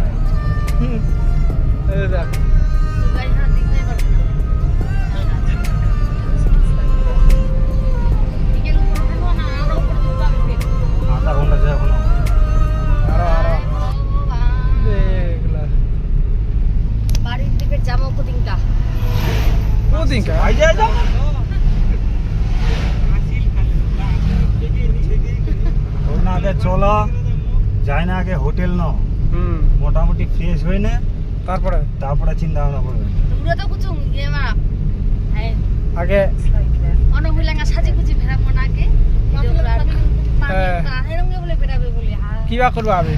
যাচ্ছি। এই দেখ আধা ঘন্টা যায় এখনো। আরো দেখলা বাড়ির দিকে যাবো কদিনকা কোদিনকা আই যায় যাও। না আগে চলো, যাই না আগে হোটেল নাও, মোটামুটি ফ্রেশ হয়ে নে, তারপরে চিন্তা ভাবনা করবে। তোমরা তো কিছু ইয়ে মা আগে অনহুলাঙ্গা সাজি গুজি ফেরাবো না আগে এরকম বলে ফেরাবে বলে কিবা করবা আমি